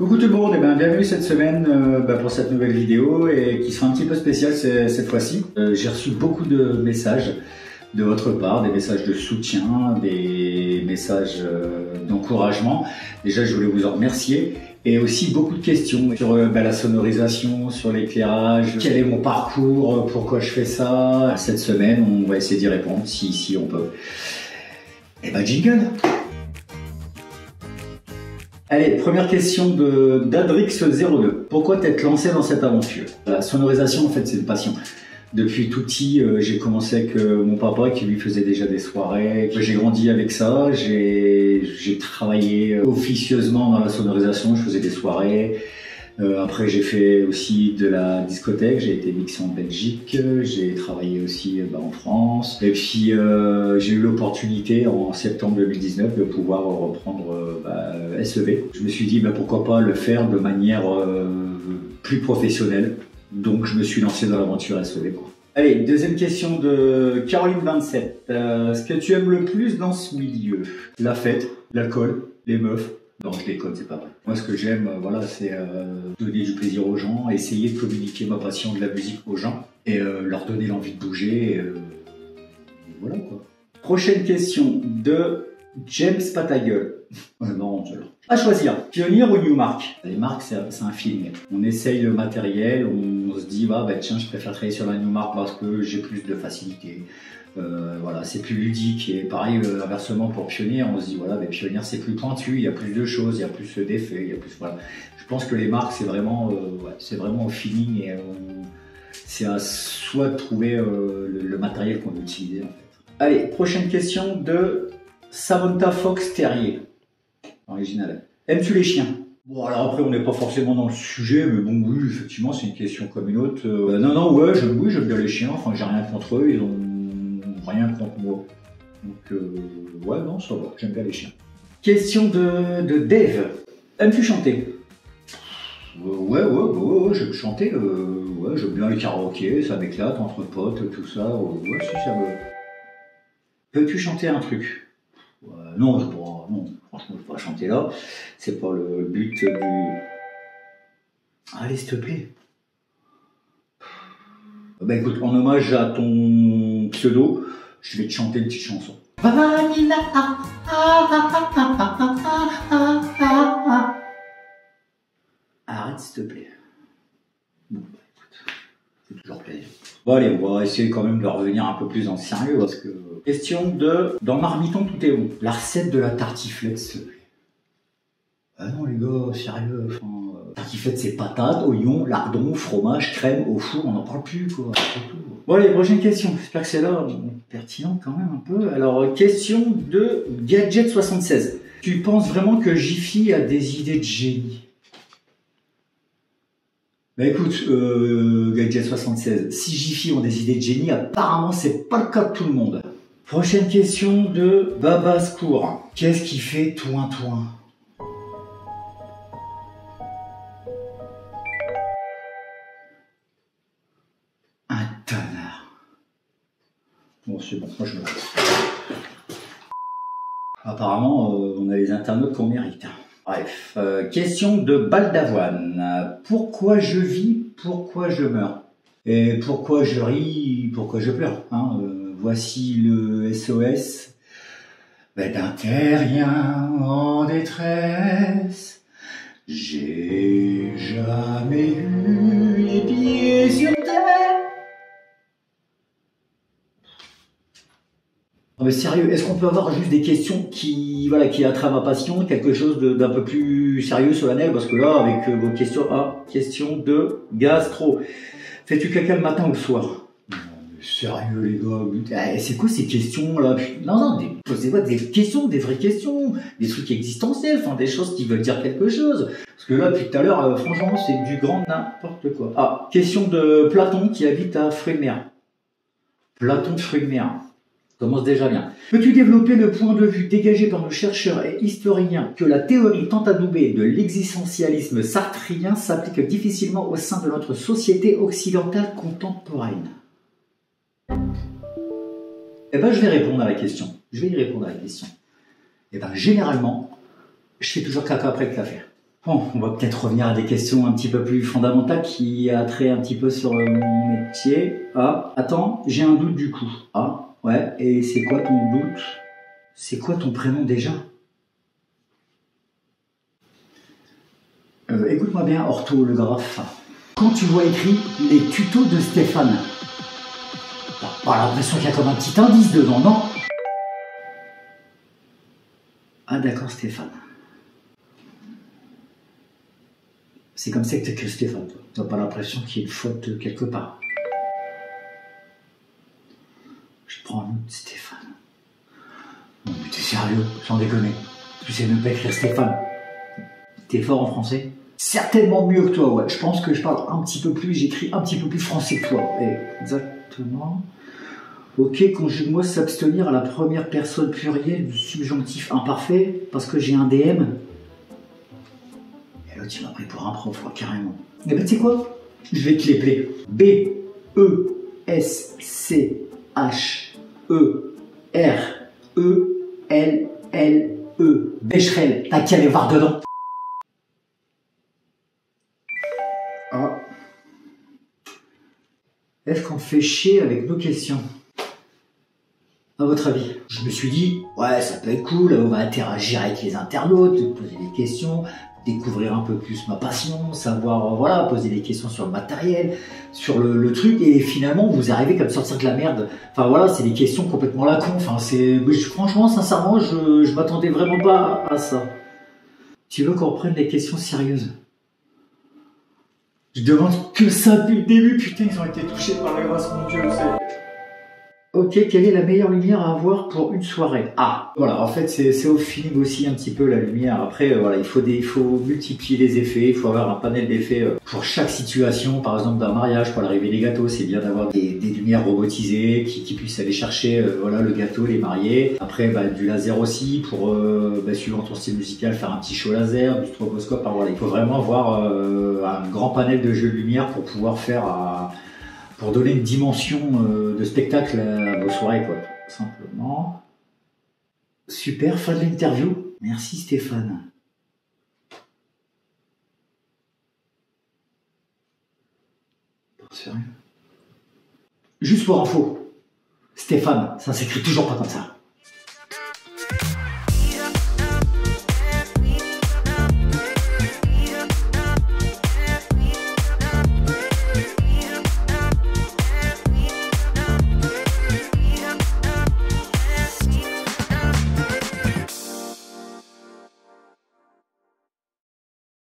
Coucou tout le monde, et bienvenue cette semaine pour cette nouvelle vidéo et qui sera un petit peu spéciale cette fois-ci. J'ai reçu beaucoup de messages de votre part, des messages de soutien, des messages d'encouragement. Déjà, je voulais vous en remercier. Et aussi beaucoup de questions sur la sonorisation, sur l'éclairage, quel est mon parcours, pourquoi je fais ça. Cette semaine, on va essayer d'y répondre si on peut. Et jingle! Allez, première question d'Adrix02. Pourquoi t'être lancé dans cette aventure? La sonorisation, en fait, c'est une passion. Depuis tout petit, j'ai commencé avec mon papa qui lui faisait déjà des soirées. J'ai grandi avec ça. J'ai travaillé officieusement dans la sonorisation. Je faisais des soirées. Après, j'ai fait aussi de la discothèque. J'ai été mixé en Belgique. J'ai travaillé aussi en France. Et puis, j'ai eu l'opportunité en septembre 2019 de pouvoir reprendre SEV. Je me suis dit pourquoi pas le faire de manière plus professionnelle. Donc je me suis lancé dans l'aventure SEV. Allez, deuxième question de Caroline27. Ce que tu aimes le plus dans ce milieu? La fête, l'alcool, les meufs. Non, je déconne, c'est pas vrai. Moi, ce que j'aime, c'est donner du plaisir aux gens, essayer de communiquer ma passion de la musique aux gens et leur donner l'envie de bouger. Et voilà quoi. Prochaine question de James Patagueul. Non, à choisir, Pioneer ou Newmark? Les marques, c'est un feeling. On essaye le matériel, on se dit, tiens, je préfère travailler sur la Newmark parce que j'ai plus de facilité. Voilà, c'est plus ludique. Et pareil, inversement pour Pioneer, on se dit, Pioneer, c'est plus pointu, il y a plus de choses, il y a plus d'effets, il y a plus, voilà. Je pense que les marques, c'est vraiment au feeling et c'est à soi de trouver le matériel qu'on veut utiliser, en fait. Allez, prochaine question de Samantha Fox Terrier. Original. Aimes-tu les chiens? Bon, alors après, on n'est pas forcément dans le sujet, mais bon, oui, effectivement, c'est une question comme une autre. Oui, j'aime bien les chiens. Enfin, j'ai rien contre eux, ils ont rien contre moi. Donc, non, ça va, j'aime bien les chiens. Question de Dave. Aimes-tu chanter? Ouais, j'aime chanter. J'aime bien les karaokés, ça m'éclate, entre potes, tout ça. Si ça me... Peux-tu chanter un truc? Non, non, franchement, je ne peux pas chanter là. C'est pas le but du... Allez, s'il te plaît. Écoute, en hommage à ton pseudo, je vais te chanter une petite chanson. Vanilla, arrête, s'il te plaît. Bon, écoute, c'est toujours plaisir. Bon, allez, on va essayer quand même de revenir un peu plus dans le sérieux parce que... Question de... Dans Marmiton, tout est bon. La recette de la tartiflette, s'il te plaît. Ah non, les gars, sérieux, tartiflette, c'est patates, oignons, lardons, fromage, crème, au four, on n'en parle plus, quoi. Bon, allez, prochaine question. J'espère que c'est là, pertinent quand même un peu. Alors, question de Gadget76. Tu penses vraiment que Jiffy a des idées de génie? Écoute, Gadget76, si Jiffy ont des idées de génie, apparemment, c'est pas le cas de tout le monde. Prochaine question de Babascourt. Qu'est-ce qui fait toin-toin? Un tonnerre. Bon, c'est bon, moi je me laisse. Apparemment, on a les internautes qu'on mérite. Bref, question de Balle d'Avoine. Pourquoi je vis, pourquoi je meurs? Et pourquoi je ris, pourquoi je pleure, hein? Voici le SOS d'un terrien en détresse. J'ai jamais eu les pieds sur terre. Non mais sérieux, est-ce qu'on peut avoir juste des questions qui attrapent ma passion, quelque chose d'un peu plus sérieux, solennel? Parce que là, avec vos questions, question de Gastro. Fais-tu caca le matin ou le soir? Sérieux les gars, c'est quoi ces questions là? Non, posez-moi des questions, des vraies questions, des trucs existentiels, des choses qui veulent dire quelque chose. Parce que là, depuis tout à l'heure, franchement, c'est du grand n'importe quoi. Ah, question de Platon qui habite à Fruits-de-Mer. Platon de Fruits-de-Mer. Commence déjà bien. Peux-tu développer le point de vue dégagé par nos chercheurs et historiens que la théorie tant adoubée de l'existentialisme sartrien s'applique difficilement au sein de notre société occidentale contemporaine? Je vais répondre à la question. Je vais y répondre à la question. Généralement, je fais toujours caca après le café. Bon, on va peut-être revenir à des questions un petit peu plus fondamentales qui a trait un petit peu sur mon métier. Ah, attends, j'ai un doute du coup. Ah, ouais, et c'est quoi ton doute? C'est quoi ton prénom déjà? Écoute-moi bien, orthographe. Quand tu vois écrit les tutos de Stéphane, t'as pas l'impression qu'il y a comme un petit indice dedans, non? Ah d'accord, Stéphane. C'est comme ça que t'es que Stéphane. T'as pas l'impression qu'il y a une faute quelque part. Je prends un autre Stéphane. Non mais t'es sérieux, sans déconner. Tu sais même pas écrire Stéphane. T'es fort en français? Certainement mieux que toi, ouais. Je pense que je parle un petit peu plus, j'écris un petit peu plus français que toi. Exactement. Ok, conjugue-moi s'abstenir à la première personne plurielle du subjonctif imparfait parce que j'ai un DM. Et l'autre, il m'a pris pour un prof, quoi, carrément. Eh ben, tu sais quoi? Je vais te l'épeler. B-E-S-C-H-E-R-E-L-L-E. Becherel, t'as qu'à aller voir dedans. Ah. Est-ce qu'on fait chier avec nos questions? À votre avis? Je me suis dit, ouais, ça peut être cool, on va interagir avec les internautes, poser des questions, découvrir un peu plus ma passion, savoir, voilà, poser des questions sur le matériel, sur le truc, et finalement, vous arrivez comme sortir de la merde. Enfin voilà, c'est des questions complètement la con, enfin franchement, sincèrement, je m'attendais vraiment pas à ça. Tu veux qu'on reprenne les questions sérieuses? Je demande que ça depuis le début, putain, ils ont été touchés par la grâce, mon Dieu, c'est... Ok, quelle est la meilleure lumière à avoir pour une soirée? Ah, voilà, en fait, c'est au feeling aussi un petit peu la lumière. Après, voilà, il faut multiplier les effets, il faut avoir un panel d'effets pour chaque situation. Par exemple, d'un mariage, pour l'arrivée des gâteaux, c'est bien d'avoir des lumières robotisées qui puissent aller chercher voilà, le gâteau, les mariés. Après, du laser aussi pour, suivant ton style musical, faire un petit show laser, du stroboscope. Alors, voilà, il faut vraiment avoir un grand panel de jeux de lumière pour pouvoir faire pour donner une dimension de spectacle à vos soirées, quoi, tout simplement. Super, fin de l'interview. Merci Stéphane. Sérieux? Juste pour info, Stéphane, ça s'écrit toujours pas comme ça.